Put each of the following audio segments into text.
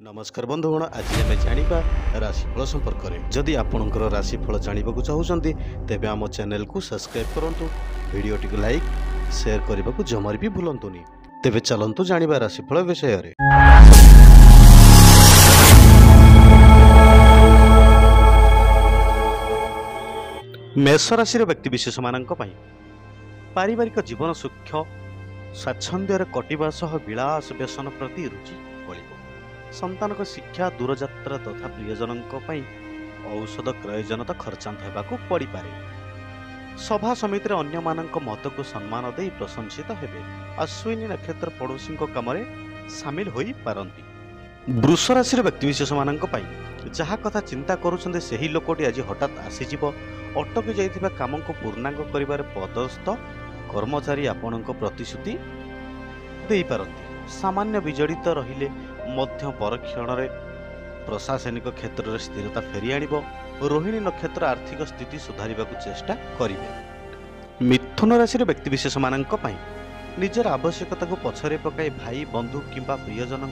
नमस्कार बंधुगण आज आम जाना राशिफल संपर्क में जदि आपणकर राशिफल जानवा चाहते तेज आम चैनल को सब्सक्राइब करूँ वीडियो टी लाइक शेयर करने को जमार भी भूलुनि तेज चलतु जाना राशिफल विषय में। मेष राशि व्यक्तिशेष मान पारिवारिक जीवन सुख स्वाच्छंद्य कटिवा सह विलास व्यसन प्रति रुचि बढ़ संतान शिक्षा दूरयात्रा तथा प्रियजन औषध क्रयजन तो खर्चांत होगा पड़ पारे सभा समिति अन्य मानक मत को सम्मान दे प्रशंसित हेबे अश्विनी नक्षत्र पड़ोशी कम सामिल हो पारती। वृष राशि व्यक्तिशेष मान जहाँ कथा चिंता करुँच से लोकटी आज हठात आसीज अटकी जाइथिबा काम को पूर्णांग करिबार पदस्थ कर्मचारी आपण प्रतिश्रुति दे पारती। सामान्य विजड़ित रहिले मध्य परक्षण प्रशासनिक क्षेत्र में स्थिरता फेरी आनिब। रोहिणी नक्षत्र आर्थिक स्थिति सुधारिबा को चेष्टा करिवे। मिथुन राशि व्यक्तिशेष मान निजर आवश्यकता को पछरे पकाई भाई बंधु किंबा प्रियजन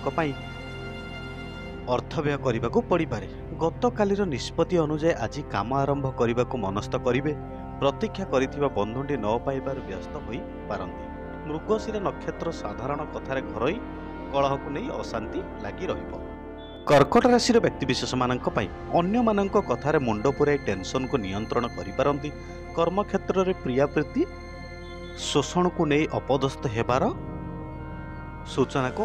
अर्थ व्यय करने को पड़ पारे। गत कालीर निष्पत्ति अनुजाई आज काम आरंभ करने को मनस्थ करिवे। प्रतीक्षा करिथिबा बंधुटी न पाइबार व्यस्त होई पारंती। मृगशिरा नक्षत्र साधारण कथार घरोई कलह को नहीं अशांति लगी रहिबो। कर्कट राशि व्यक्तिशेष मान अन्य मानक कथार मुंड पुराई टेंशन को नियंत्रण करि पारंती। कर्म क्षेत्र में प्रिया प्रीति शोषण को नहीं अपदस्थ हेबार सूचना को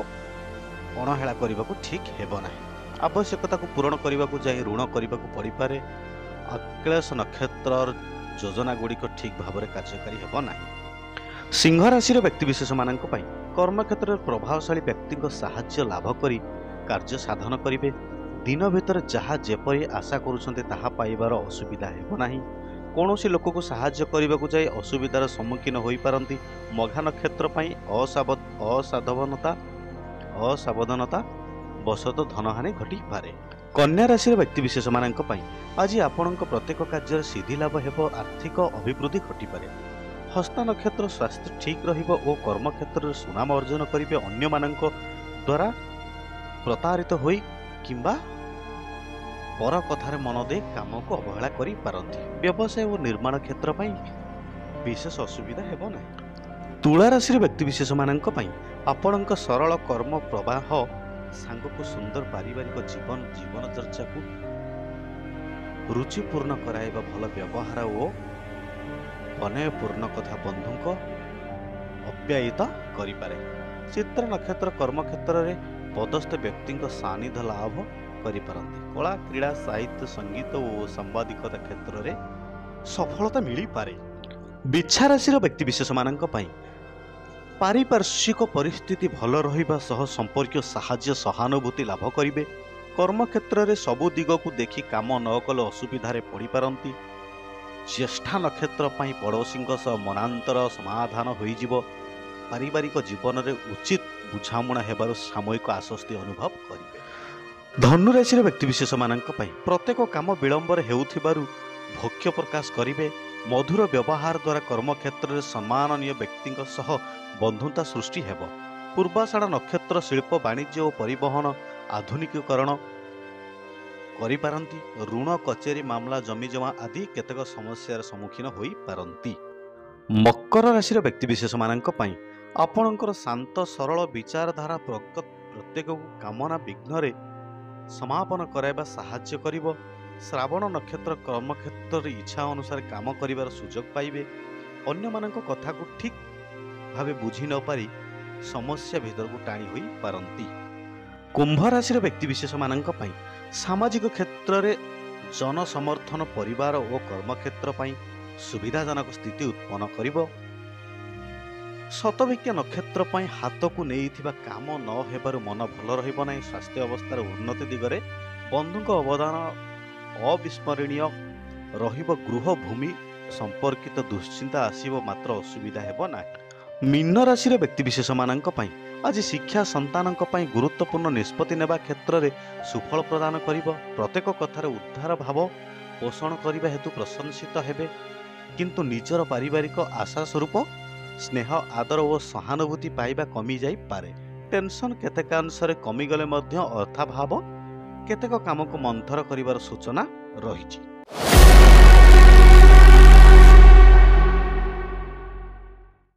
अणहेला करने को ठीक हेबो नाही। आवश्यकता को पूरण करने को जाई ऋण करने को पड़ पारे। अक्लेश नक्षत्र योजना गुड़िक ठीक भाव में कार्यकारी हेबो नाही। सिंह राशि व्यक्तिशेष मान कर्म क्षेत्र में प्रभावशाली व्यक्ति साहाय्य लाभ करी कार्य साधन करेंगे। दिन भीतर जहाँ जेपरी आशा करुँच पाइबार असुविधा हेबो नाही। कौनसी लोक को साहाय्य करने को जाई असुविधार सम्मुखीन हो पारंती। मघा नक्षत्र असावधानता बसत धनहानि घटी पारे। कन्या राशि व्यक्तिशेष मान आज आपण प्रत्येक कार्य सिद्धि लाभ हेब। आर्थिक अभिवृद्धि घटी पारे। हस्ता नक्षत्र स्वास्थ्य ठीक रहिबो और कर्म क्षेत्र में सुनाम अर्जन करेंगे। अन्य मानक द्वारा प्रतारित होई किंबा पर कथार मन दे काम को अवहेला करि पारंती। व्यवसाय और निर्माण क्षेत्र में विशेष असुविधा हेबो नाही। तुला राशि व्यक्तिशेष मान आपण सरल कर्म प्रवाह सांग को सुंदर पारिवारिक जीवनचर्चा को रुचिपूर्ण कराइबा भल व्यवहार और अनयपूर्ण कथा बंधु को अप्यायित करिपारे। चित्र नक्षत्र कर्म क्षेत्र में पदस्थ व्यक्ति सानिध्य लाभ करिपारंती। कला क्रीड़ा साहित्य संगीत और सांबादिकता क्षेत्र में सफलता मिली पारे। बिच्छा राशि व्यक्तिशेष मान पारिपार्श्विक परिस्थिति भल रहिबा सह संपर्क साहाय्य सहानुभूति लाभ करिवे। कर्म क्षेत्र में सबु दिग को देखि काम न कले असुविधारे पड़ी पारंती। ज्येष्ठा नक्षत्र पड़ोशी मनांतर समाधान होइजिवो। पारिवारिक जीवन में उचित बुझामणा हेबारु सामयिक आश्वस्ति अनुभव करिवे। धनु राशि व्यक्तिशेष मान प्रत्येक काम विलंबर हेउथिबारु भक्ष्य प्रकाश करिवे। मधुर व्यवहार द्वारा कर्म क्षेत्र में सम्माननीय व्यक्ति सह बंधुता सृष्टि हेब। पूर्वाषाढ़ नक्षत्र शिल्प वाणिज्य और परिवहन आधुनिकीकरण करिपारंती। ऋण कचेरी मामला जमीजमा आदि केतक समस्यार सम्मुखीन होई पारंती। मकर राशि व्यक्तिशेष मान आपणकर शांत सरल विचारधारा प्रत्येक कामना विघ्न समापन कराइबा साहाय्य करिवो। श्रावण नक्षत्र कर्म क्षेत्र इच्छा अनुसार काम करिवार सुजोग पाइबे। अन्य मानक कथा को ठीक भावे बुझी न पारी समस्या भीतर को टाणी होई पारंती। कुंभ राशि व्यक्तिशेष मान सामाजिक क्षेत्र में जन समर्थन परिवार और कर्म क्षेत्र सुविधाजनक स्थिति उत्पन्न करिवो। शतभिज्ञ नक्षत्र हाथ को नहीं काम न हेबारु मन भल रहिबो नाही। स्वास्थ्य अवस्थार उन्नति दिगरे बंधुक अवदान अविस्मरणीय रहिबो। गृह भूमि संपर्कित दुश्चिंता आसीबो मात्र असुविधा हेबो नाही। मीन राशि व्यक्तिशेष मान आज शिक्षा संतान गुरुत्वपूर्ण निष्पत्ति नेबा क्षेत्र में सुफल प्रदान करिबो। प्रत्येक कथार उद्धार भाव पोषण करने हेतु प्रशंसित हेबे। किंतु निजर पारिवारिक आशा स्वरूप स्नेह आदर और सहानुभूति पाइबा कमी जाई पारे। ଟେନସନ୍ କେତେକାଂଶରେ କମିଗଲେ ମଧ୍ୟ ଅର୍ଥାଭାବ କେତେକ କାମକୁ ମନ୍ଥର କରିବାର ସୂଚନା ରହିଛି।